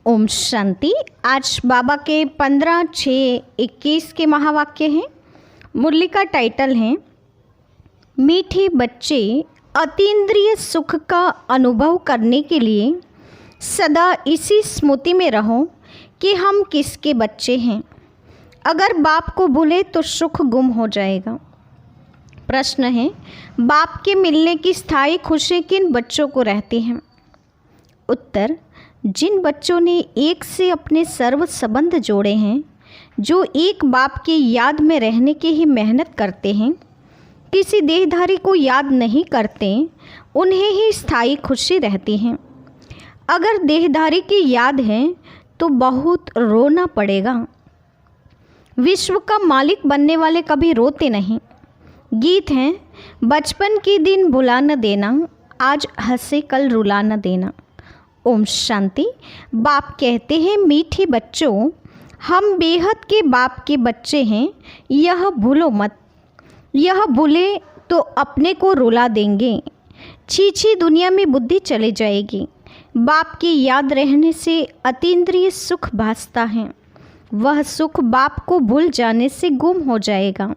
ओम शांति। आज बाबा के 15/6/21 के महावाक्य हैं। मुरली का टाइटल है मीठे बच्चे अतीन्द्रिय सुख का अनुभव करने के लिए सदा इसी स्मृति में रहो कि हम किसके बच्चे हैं। अगर बाप को भूले तो सुख गुम हो जाएगा। प्रश्न है, बाप के मिलने की स्थायी खुशी किन बच्चों को रहती है? उत्तर, जिन बच्चों ने एक से अपने सर्व संबंध जोड़े हैं, जो एक बाप की याद में रहने की ही मेहनत करते हैं, किसी देहधारी को याद नहीं करते, उन्हें ही स्थायी खुशी रहती है। अगर देहधारी की याद है तो बहुत रोना पड़ेगा। विश्व का मालिक बनने वाले कभी रोते नहीं। गीत हैं, बचपन के दिन भुला न देना, आज हंसे कल रुला न देना। ओम शांति। बाप कहते हैं, मीठे बच्चों, हम बेहद के बाप के बच्चे हैं, यह भूलो मत। यह भूले तो अपने को रुला देंगे। छीछी दुनिया में बुद्धि चली जाएगी। बाप की याद रहने से अतीन्द्रिय सुख भासता है। वह सुख बाप को भूल जाने से गुम हो जाएगा।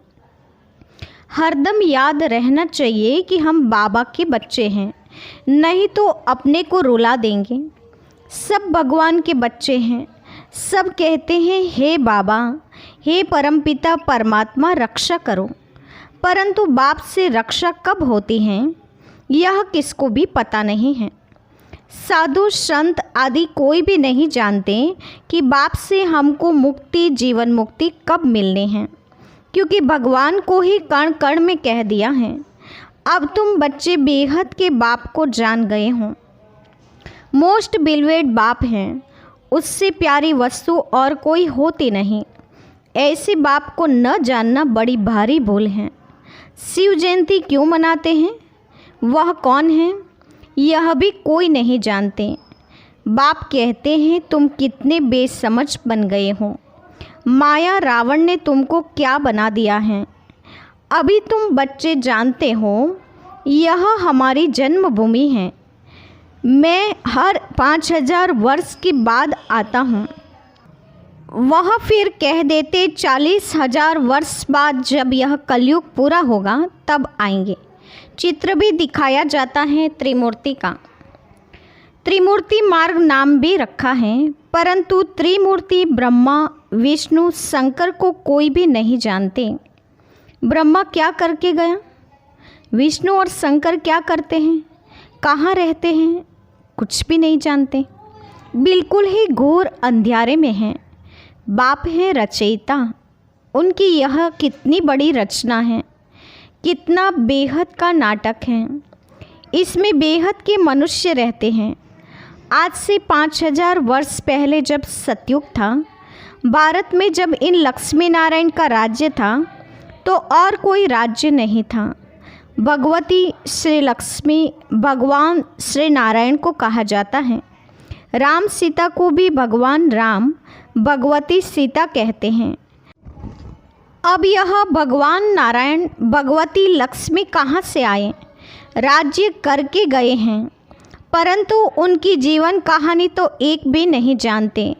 हरदम याद रहना चाहिए कि हम बाबा के बच्चे हैं, नहीं तो अपने को रुला देंगे। सब भगवान के बच्चे हैं। सब कहते हैं, हे बाबा, हे परमपिता परमात्मा, रक्षा करो। परंतु बाप से रक्षा कब होती है, यह किसको भी पता नहीं है। साधु संत आदि कोई भी नहीं जानते कि बाप से हमको मुक्ति, जीवन मुक्ति कब मिलने हैं, क्योंकि भगवान को ही कण कण में कह दिया है। अब तुम बच्चे बेहद के बाप को जान गए हो। मोस्ट बिलवेड बाप हैं, उससे प्यारी वस्तु और कोई होती नहीं। ऐसे बाप को न जानना बड़ी भारी भूल है। शिव जयंती क्यों मनाते हैं? वह कौन है, यह भी कोई नहीं जानते। बाप कहते हैं, तुम कितने बेसमझ बन गए हो। माया रावण ने तुमको क्या बना दिया है। अभी तुम बच्चे जानते हो, यह हमारी जन्मभूमि है। मैं हर 5000 वर्ष के बाद आता हूँ। वह फिर कह देते 40,000 वर्ष बाद, जब यह कलयुग पूरा होगा तब आएंगे। चित्र भी दिखाया जाता है त्रिमूर्ति का। त्रिमूर्ति मार्ग नाम भी रखा है, परंतु त्रिमूर्ति ब्रह्मा, विष्णु, शंकर को कोई भी नहीं जानते। ब्रह्मा क्या करके गया, विष्णु और शंकर क्या करते हैं, कहाँ रहते हैं, कुछ भी नहीं जानते। बिल्कुल ही घोर अंधियारे में हैं। बाप है रचयिता। उनकी यह कितनी बड़ी रचना है, कितना बेहद का नाटक है। इसमें बेहद के मनुष्य रहते हैं। आज से 5000 वर्ष पहले जब सतयुग था, भारत में जब इन लक्ष्मी नारायण का राज्य था, तो और कोई राज्य नहीं था। भगवती श्री लक्ष्मी, भगवान श्री नारायण को कहा जाता है। राम सीता को भी भगवान राम, भगवती सीता कहते हैं। अब यह भगवान नारायण, भगवती लक्ष्मी कहाँ से आए? राज्य करके गए हैं, परंतु उनकी जीवन कहानी तो एक भी नहीं जानते।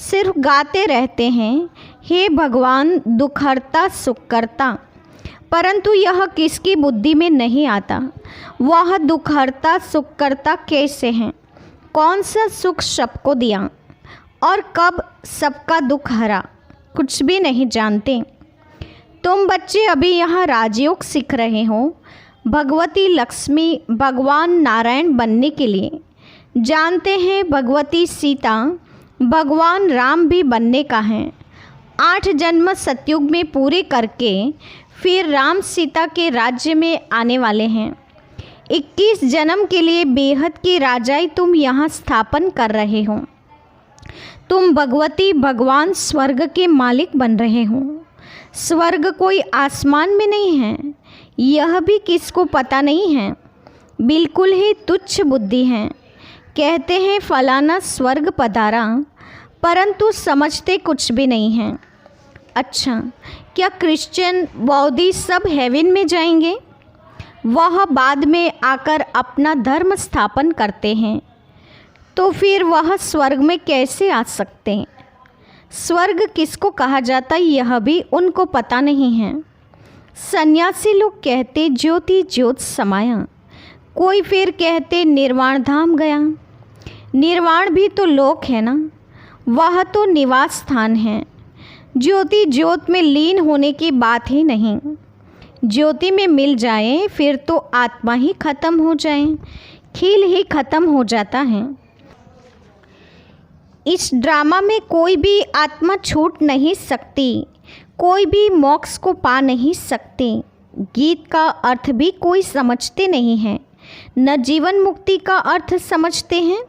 सिर्फ गाते रहते हैं, हे भगवान दुखहर्ता सुखकर्ता। परंतु यह किसकी बुद्धि में नहीं आता। वह दुखहर्ता सुखकर्ता कैसे हैं? कौन सा सुख सबको दिया और कब सबका दुख हरा, कुछ भी नहीं जानते। तुम बच्चे अभी यहाँ राजयोग सीख रहे हो, भगवती लक्ष्मी, भगवान नारायण बनने के लिए। जानते हैं भगवती सीता, भगवान राम भी बनने का है। 8 जन्म सतयुग में पूरे करके फिर राम सीता के राज्य में आने वाले हैं। 21 जन्म के लिए बेहद की राजाई तुम यहाँ स्थापन कर रहे हो। तुम भगवती भगवान स्वर्ग के मालिक बन रहे हो। स्वर्ग कोई आसमान में नहीं है, यह भी किसको पता नहीं है। बिल्कुल ही तुच्छ बुद्धि है। कहते हैं फलाना स्वर्ग पधारा, परंतु समझते कुछ भी नहीं हैं। अच्छा, क्या क्रिश्चियन, बौद्धी सब हेवन में जाएंगे? वह बाद में आकर अपना धर्म स्थापन करते हैं। तो फिर वह स्वर्ग में कैसे आ सकते हैं? स्वर्ग किसको कहा जाता है यह भी उनको पता नहीं है। सन्यासी लोग कहते ज्योति ज्योत समाया, कोई फिर कहते निर्वाण धाम गया। निर्वाण भी तो लोक है ना, वह तो निवास स्थान है। ज्योति ज्योत में लीन होने की बात ही नहीं। ज्योति में मिल जाए फिर तो आत्मा ही खत्म हो जाए, खील ही खत्म हो जाता है। इस ड्रामा में कोई भी आत्मा छूट नहीं सकती, कोई भी मोक्ष को पा नहीं सकती। गीत का अर्थ भी कोई समझते नहीं है, न जीवन मुक्ति का अर्थ समझते हैं,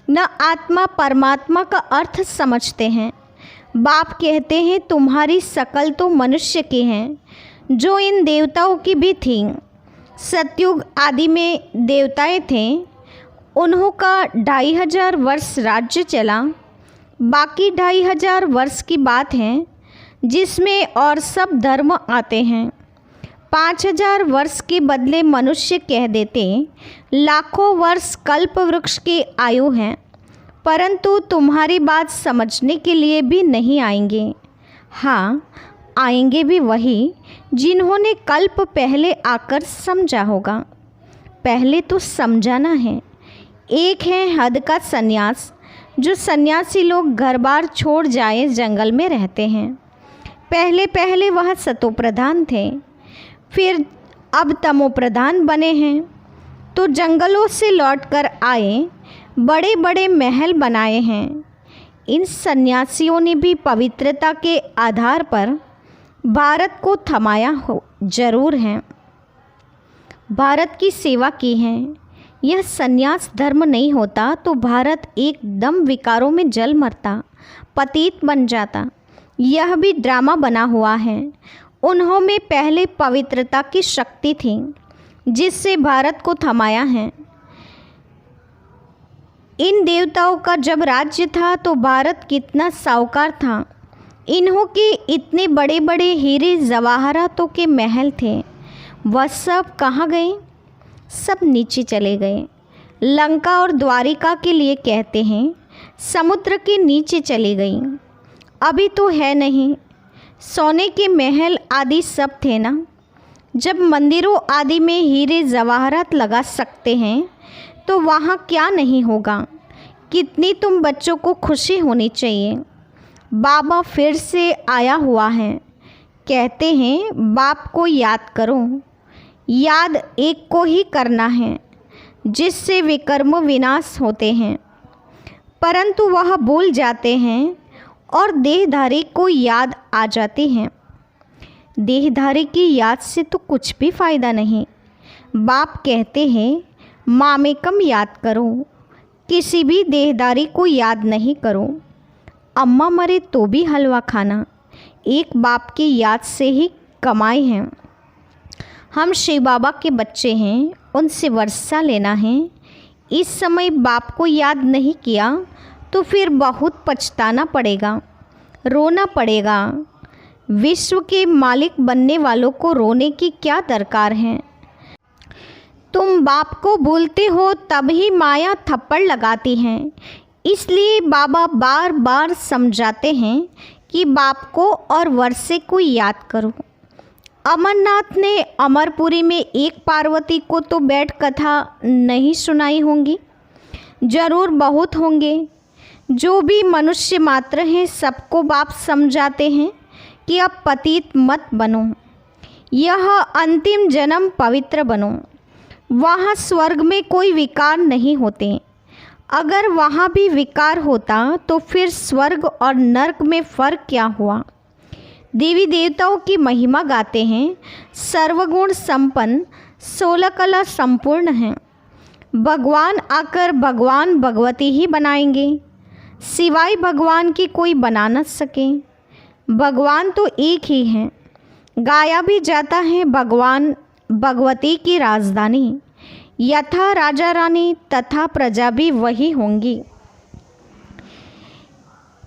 न आत्मा परमात्मा का अर्थ समझते हैं। बाप कहते हैं तुम्हारी शकल तो मनुष्य की है, जो इन देवताओं की भी थी। सतयुग आदि में देवताएं थे, उन्हों का 2500 वर्ष राज्य चला। बाकी 2500 वर्ष की बात है जिसमें और सब धर्म आते हैं। 5000 वर्ष के बदले मनुष्य कह देते लाखों वर्ष कल्प वृक्ष की आयु है, परंतु तुम्हारी बात समझने के लिए भी नहीं आएंगे। हाँ, आएंगे भी वही जिन्होंने कल्प पहले आकर समझा होगा। पहले तो समझाना है। एक है हद का सन्यास, जो सन्यासी लोग घर बार छोड़ जाए जंगल में रहते हैं। पहले पहले वह सतो प्रधान थे, फिर अब तमो प्रधान बने हैं। तो जंगलों से लौटकर आए, बड़े बड़े महल बनाए हैं। इन सन्यासियों ने भी पवित्रता के आधार पर भारत को थमाया हो जरूर है, भारत की सेवा की है। यह सन्यास धर्म नहीं होता तो भारत एकदम विकारों में जल मरता, पतित बन जाता। यह भी ड्रामा बना हुआ है। उन्हों में पहले पवित्रता की शक्ति थी जिससे भारत को थमाया है। इन देवताओं का जब राज्य था तो भारत कितना साहूकार था। इन्हों के इतने बड़े बड़े हीरे जवाहरातों के महल थे, वह सब कहाँ गए? सब नीचे चले गए। लंका और द्वारिका के लिए कहते हैं समुद्र के नीचे चली गई। अभी तो है नहीं। सोने के महल आदि सब थे ना। जब मंदिरों आदि में हीरे जवाहरात लगा सकते हैं तो वहाँ क्या नहीं होगा। कितनी तुम बच्चों को खुशी होनी चाहिए। बाबा फिर से आया हुआ है। कहते हैं बाप को याद करो। याद एक को ही करना है जिससे विकर्म विनाश होते हैं, परंतु वह भूल जाते हैं और देहधारी को याद आ जाती हैं। देहधारी की याद से तो कुछ भी फ़ायदा नहीं। बाप कहते हैं मामेकम याद करो, किसी भी देहधारी को याद नहीं करो। अम्मा मरे तो भी हलवा खाना एक बाप की याद से ही कमाई है। हम शिव बाबा के बच्चे हैं, उनसे वर्षा लेना है। इस समय बाप को याद नहीं किया तो फिर बहुत पछताना पड़ेगा, रोना पड़ेगा। विश्व के मालिक बनने वालों को रोने की क्या दरकार है। तुम बाप को भूलते हो तभी माया थप्पड़ लगाती है। इसलिए बाबा बार बार समझाते हैं कि बाप को और वर्षे को याद करो। अमरनाथ ने अमरपुरी में एक पार्वती को तो बैठ कथा नहीं सुनाई होंगी, जरूर बहुत होंगे। जो भी मनुष्य मात्र हैं सबको बाप समझाते हैं कि अब पतित मत बनो, यह अंतिम जन्म पवित्र बनो। वहाँ स्वर्ग में कोई विकार नहीं होते। अगर वहाँ भी विकार होता तो फिर स्वर्ग और नरक में फ़र्क क्या हुआ। देवी देवताओं की महिमा गाते हैं, सर्वगुण संपन्न 16 कला संपूर्ण हैं। भगवान आकर भगवान भगवती ही बनाएंगे, सिवाय भगवान की कोई बना न सके। भगवान तो एक ही हैं। गाया भी जाता है भगवान भगवती की राजधानी, यथा राजा रानी तथा प्रजा भी वही होंगी।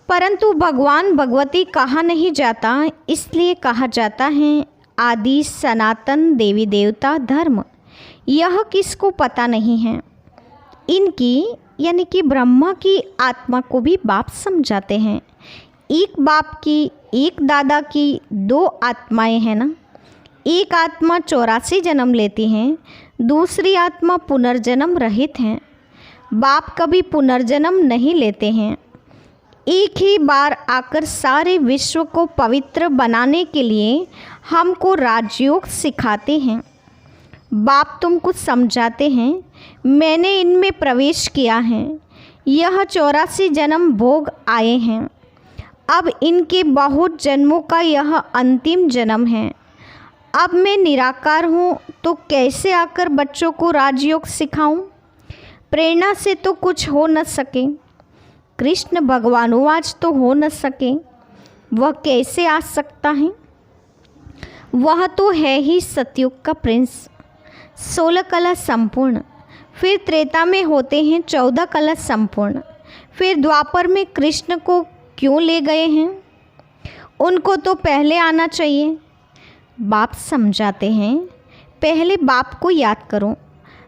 परंतु भगवान भगवती कहा नहीं जाता, इसलिए कहा जाता है आदि सनातन देवी देवता धर्म। यह किसको पता नहीं है। इनकी यानी कि ब्रह्मा की आत्मा को भी बाप समझाते हैं। एक बाप की, एक दादा की दो आत्माएं हैं ना। एक आत्मा 84 जन्म लेती हैं, दूसरी आत्मा पुनर्जन्म रहित हैं। बाप कभी पुनर्जन्म नहीं लेते हैं। एक ही बार आकर सारे विश्व को पवित्र बनाने के लिए हमको राजयोग सिखाते हैं। बाप तुमको समझाते हैं, मैंने इनमें प्रवेश किया है। यह 84 जन्म भोग आए हैं। अब इनके बहुत जन्मों का यह अंतिम जन्म है। अब मैं निराकार हूँ तो कैसे आकर बच्चों को राजयोग सिखाऊं? प्रेरणा से तो कुछ हो न सके, कृष्ण भगवानुवाच तो हो न सके, वह कैसे आ सकता है? वह तो है ही सतयुग का प्रिंस। 16 कला संपूर्ण, फिर त्रेता में होते हैं 14 कला संपूर्ण। फिर द्वापर में कृष्ण को क्यों ले गए हैं? उनको तो पहले आना चाहिए। बाप समझाते हैं, पहले बाप को याद करो,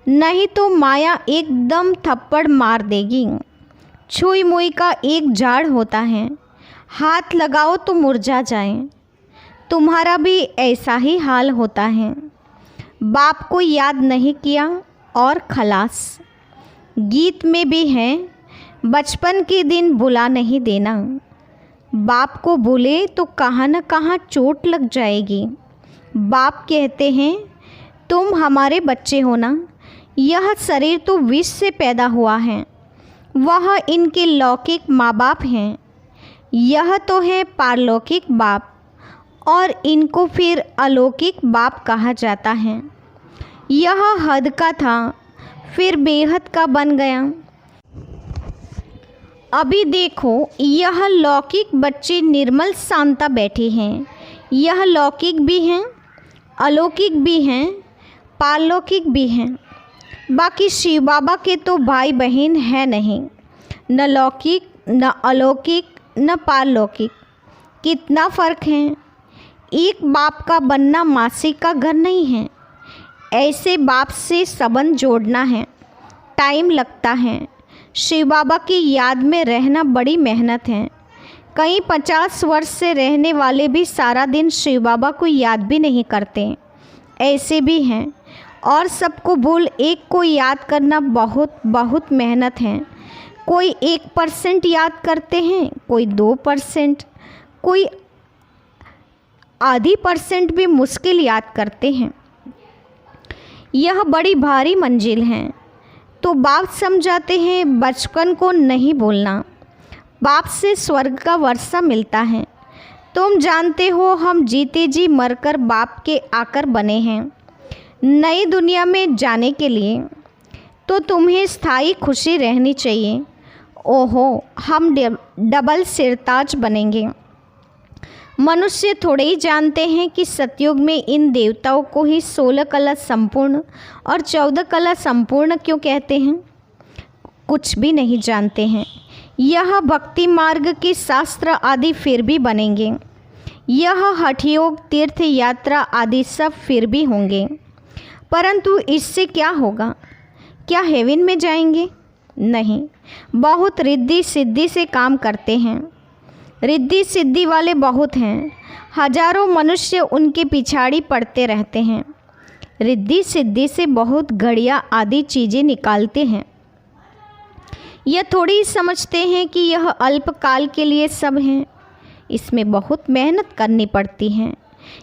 नहीं तो माया एकदम थप्पड़ मार देगी। छुई मुई का एक झाड़ होता है, हाथ लगाओ तो मुरझा जाए। तुम्हारा भी ऐसा ही हाल होता है। बाप को याद नहीं किया और खलास। गीत में भी है, बचपन के दिन बुला नहीं देना। बाप को भूले तो कहाँ न कहाँ चोट लग जाएगी। बाप कहते हैं, तुम हमारे बच्चे हो ना। यह शरीर तो विष से पैदा हुआ है, वह इनके लौकिक माँ बाप हैं। यह तो है पारलौकिक बाप और इनको फिर अलौकिक बाप कहा जाता है। यह हद का था, फिर बेहद का बन गया। अभी देखो, यह लौकिक बच्चे निर्मल शांता बैठे हैं। यह लौकिक भी हैं, अलौकिक भी हैं, पारलौकिक भी हैं। बाकी शिव बाबा के तो भाई बहन है नहीं, न लौकिक न अलौकिक न पारलौकिक। कितना फ़र्क है। एक बाप का बनना मासी का घर नहीं है। ऐसे बाप से संबंध जोड़ना है, टाइम लगता है। शिव बाबा की याद में रहना बड़ी मेहनत है। कई 50 वर्ष से रहने वाले भी सारा दिन शिव बाबा को याद भी नहीं करते, ऐसे भी हैं। और सबको भूल एक को याद करना बहुत बहुत मेहनत है। कोई 1% याद करते हैं, कोई 2%, कोई आधी % भी मुश्किल याद करते हैं। यह बड़ी भारी मंजिल है। तो बाप समझाते हैं, बचपन को नहीं भूलना। बाप से स्वर्ग का वर्षा मिलता है। तुम जानते हो, हम जीते जी मरकर बाप के आकर बने हैं नई दुनिया में जाने के लिए। तो तुम्हें स्थायी खुशी रहनी चाहिए। ओहो, हम डबल सिरताज बनेंगे। मनुष्य थोड़े ही जानते हैं कि सतयुग में इन देवताओं को ही 16 कला संपूर्ण और 14 कला संपूर्ण क्यों कहते हैं। कुछ भी नहीं जानते हैं। यह भक्ति मार्ग के शास्त्र आदि फिर भी बनेंगे। यह हठयोग, तीर्थ यात्रा आदि सब फिर भी होंगे। परंतु इससे क्या होगा? क्या हेवन में जाएंगे? नहीं। बहुत रिद्धि सिद्धि से काम करते हैं। रिद्धि सिद्धि वाले बहुत हैं। हजारों मनुष्य उनके पिछाड़ी पड़ते रहते हैं। रिद्धि सिद्धि से बहुत घड़ियाँ आदि चीज़ें निकालते हैं। यह थोड़ी समझते हैं कि यह अल्पकाल के लिए सब हैं। इसमें बहुत मेहनत करनी पड़ती है।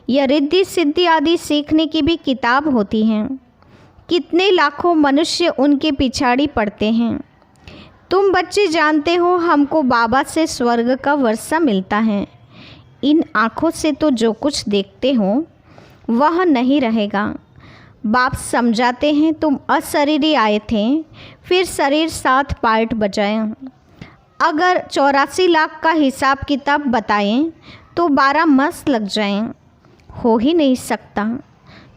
यह रिद्धि सिद्धि आदि सीखने की भी किताब होती हैं। कितने लाखों मनुष्य उनके पिछाड़ी पड़ते हैं। तुम बच्चे जानते हो, हमको बाबा से स्वर्ग का वर्षा मिलता है। इन आँखों से तो जो कुछ देखते हो वह नहीं रहेगा। बाप समझाते हैं, तुम अशरीरी आए थे, फिर शरीर 7 पार्ट बचाए। अगर 84 लाख का हिसाब किताब बताएं तो 12 मास लग जाएं। हो ही नहीं सकता।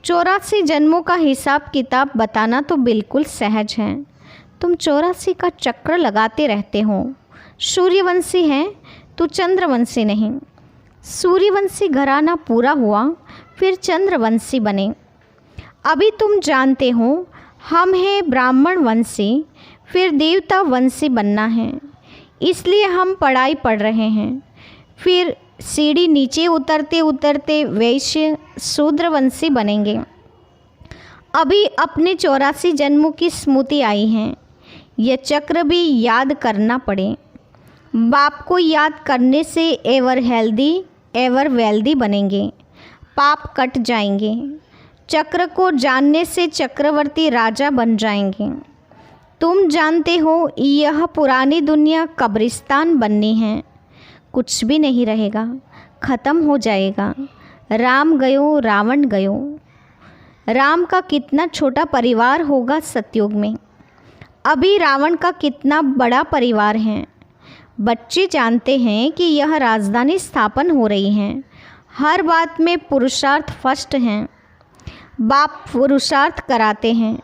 84 जन्मों का हिसाब किताब बताना तो बिल्कुल सहज है। तुम 84 का चक्र लगाते रहते हो। सूर्यवंशी हैं तो चंद्रवंशी नहीं। सूर्यवंशी घराना पूरा हुआ, फिर चंद्रवंशी बने। अभी तुम जानते हो, हम हैं ब्राह्मण वंशी, फिर देवता वंशी बनना है, इसलिए हम पढ़ाई पढ़ रहे हैं। फिर सीढ़ी नीचे उतरते उतरते वैश्य शूद्रवंशी बनेंगे। अभी अपने 84 जन्मों की स्मृति आई है, यह चक्र भी याद करना पड़े। बाप को याद करने से एवर हेल्दी एवर वेल्दी बनेंगे, पाप कट जाएंगे। चक्र को जानने से चक्रवर्ती राजा बन जाएंगे। तुम जानते हो यह पुरानी दुनिया कब्रिस्तान बननी है, कुछ भी नहीं रहेगा, ख़त्म हो जाएगा। राम गयो रावण गयो। राम का कितना छोटा परिवार होगा सतयुग में, अभी रावण का कितना बड़ा परिवार है। बच्चे जानते हैं कि यह राजधानी स्थापन हो रही है। हर बात में पुरुषार्थ फर्स्ट हैं। बाप पुरुषार्थ कराते हैं।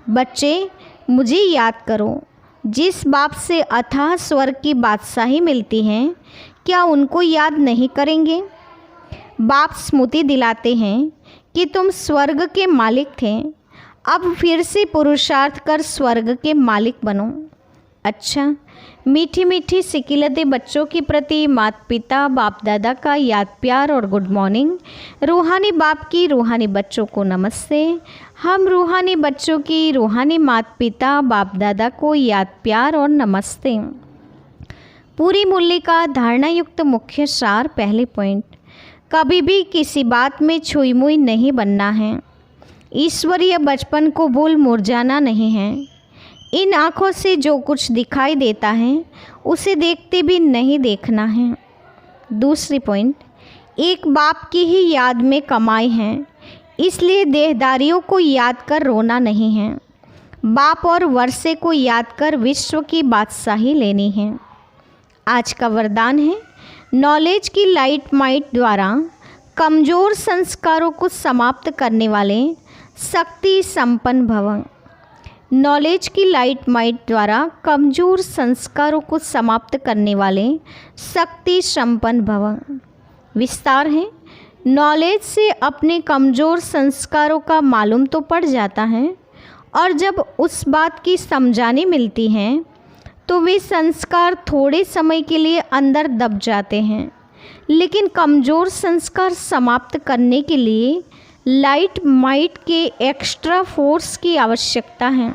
बच्चे मुझे याद करो, जिस बाप से अथाह स्वर्ग की बादशाही मिलती है, क्या उनको याद नहीं करेंगे? बाप स्मृति दिलाते हैं कि तुम स्वर्ग के मालिक थे, अब फिर से पुरुषार्थ कर स्वर्ग के मालिक बनो। अच्छा, मीठी मीठी सिकिलते बच्चों के प्रति माता पिता बाप दादा का याद प्यार और गुड मॉर्निंग। रूहानी बाप की रूहानी बच्चों को नमस्ते। हम रूहानी बच्चों की रूहानी माता पिता बाप दादा को याद प्यार और नमस्ते। पूरी मुरली का धारणा युक्त मुख्य सार। पहले पॉइंट, कभी भी किसी बात में छुई मुई नहीं बनना है। ईश्वरीय बचपन को भूल मुरझाना नहीं है। इन आँखों से जो कुछ दिखाई देता है उसे देखते भी नहीं देखना है। दूसरी पॉइंट, एक बाप की ही याद में कमाई है, इसलिए देहदारियों को याद कर रोना नहीं है। बाप और वर्षे को याद कर विश्व की बादशाही लेनी है। आज का वरदान है, नॉलेज की लाइट माइट द्वारा कमज़ोर संस्कारों को समाप्त करने वाले शक्ति संपन्न भव। नॉलेज की लाइट माइट द्वारा कमज़ोर संस्कारों को समाप्त करने वाले शक्ति संपन्न भव। विस्तार है, नॉलेज से अपने कमज़ोर संस्कारों का मालूम तो पड़ जाता है, और जब उस बात की समझानी मिलती है तो वे संस्कार थोड़े समय के लिए अंदर दब जाते हैं। लेकिन कमज़ोर संस्कार समाप्त करने के लिए लाइट माइट के एक्स्ट्रा फोर्स की आवश्यकता है।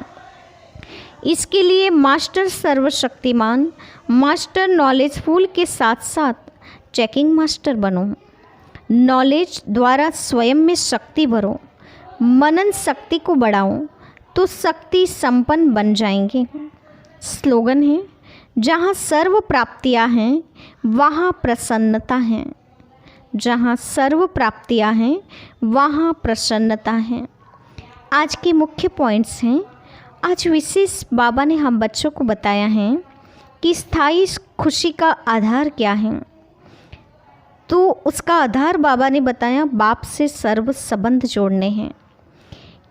इसके लिए मास्टर सर्वशक्तिमान, मास्टर नॉलेजफुल के साथ साथ चेकिंग मास्टर बनो। नॉलेज द्वारा स्वयं में शक्ति भरो, मनन शक्ति को बढ़ाओ तो शक्ति संपन्न बन जाएंगे। स्लोगन है, जहाँ सर्व प्राप्तियाँ हैं वहाँ प्रसन्नता है। जहाँ सर्व प्राप्तियाँ हैं वहाँ प्रसन्नता है। आज के मुख्य पॉइंट्स हैं। आज विशेष बाबा ने हम बच्चों को बताया है कि स्थायी खुशी का आधार क्या है। तो उसका आधार बाबा ने बताया, बाप से सर्व संबंध जोड़ने हैं।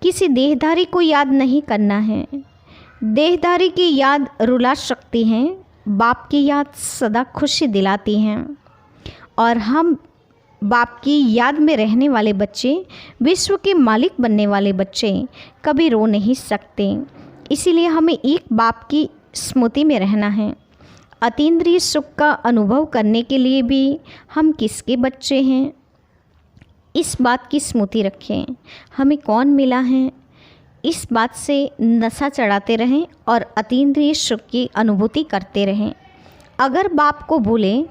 किसी देहधारी को याद नहीं करना है। देहधारी की याद रुला सकती है, बाप की याद सदा खुशी दिलाती हैं। और हम बाप की याद में रहने वाले बच्चे, विश्व के मालिक बनने वाले बच्चे कभी रो नहीं सकते। इसीलिए हमें एक बाप की स्मृति में रहना है। अतीन्द्रिय सुख का अनुभव करने के लिए भी हम किसके बच्चे हैं, इस बात की स्मृति रखें। हमें कौन मिला है, इस बात से नशा चढ़ाते रहें और अतीन्द्रिय सुख की अनुभूति करते रहें। अगर बाप को भूलें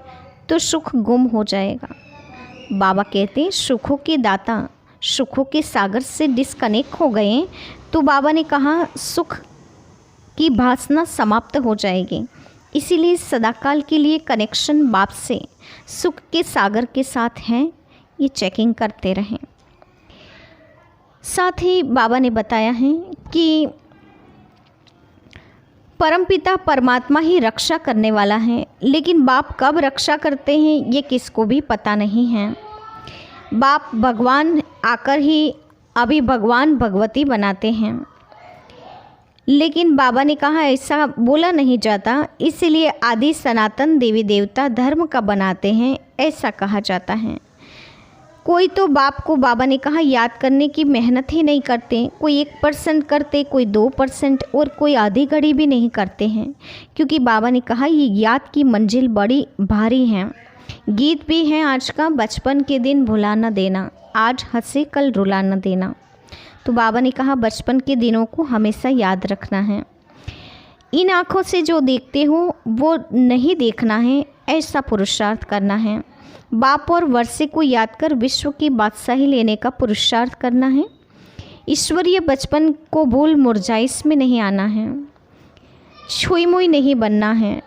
तो सुख गुम हो जाएगा। बाबा कहते हैं, सुखों के दाता सुखों के सागर से डिस्कनेक्ट हो गए तो बाबा ने कहा सुख की भासना समाप्त हो जाएगी। इसीलिए सदाकाल के लिए कनेक्शन बाप से सुख के सागर के साथ है, ये चेकिंग करते रहें। साथ ही बाबा ने बताया है कि परमपिता परमात्मा ही रक्षा करने वाला है, लेकिन बाप कब रक्षा करते हैं ये किसको भी पता नहीं है। बाप भगवान आकर ही अभी भगवान भगवती बनाते हैं, लेकिन बाबा ने कहा ऐसा बोला नहीं जाता, इसलिए आदि सनातन देवी देवता धर्म का बनाते हैं, ऐसा कहा जाता है। कोई तो बाप को बाबा ने कहा याद करने की मेहनत ही नहीं करते, कोई 1% करते, कोई 2% और कोई आधी घड़ी भी नहीं करते हैं, क्योंकि बाबा ने कहा ये याद की मंजिल बड़ी भारी है। गीत भी हैं आज का, बचपन के दिन भुला न देना, आज हंसे कल रुला न देना। तो बाबा ने कहा बचपन के दिनों को हमेशा याद रखना है। इन आँखों से जो देखते हो वो नहीं देखना है, ऐसा पुरुषार्थ करना है। बाप और वर्षे को याद कर विश्व की बादशाही लेने का पुरुषार्थ करना है। ईश्वरीय बचपन को भूल मुरझाइश में नहीं आना है, छुई मुई नहीं बनना है।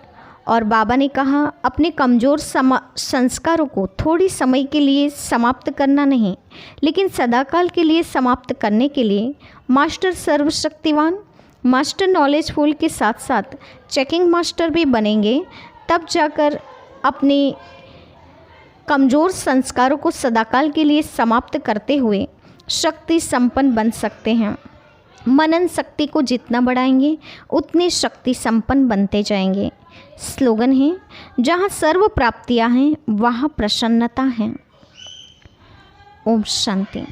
और बाबा ने कहा अपने कमज़ोर संस्कारों को थोड़ी समय के लिए समाप्त करना नहीं, लेकिन सदाकाल के लिए समाप्त करने के लिए मास्टर सर्वशक्तिवान, मास्टर नॉलेजफुल के साथ साथ चेकिंग मास्टर भी बनेंगे। तब जाकर अपने कमज़ोर संस्कारों को सदाकाल के लिए समाप्त करते हुए शक्ति संपन्न बन सकते हैं। मनन शक्ति को जितना बढ़ाएंगे उतने शक्ति संपन्न बनते जाएंगे। स्लोगन है जहाँ सर्व प्राप्तियाँ हैं वहाँ प्रसन्नता है। ओम शांति।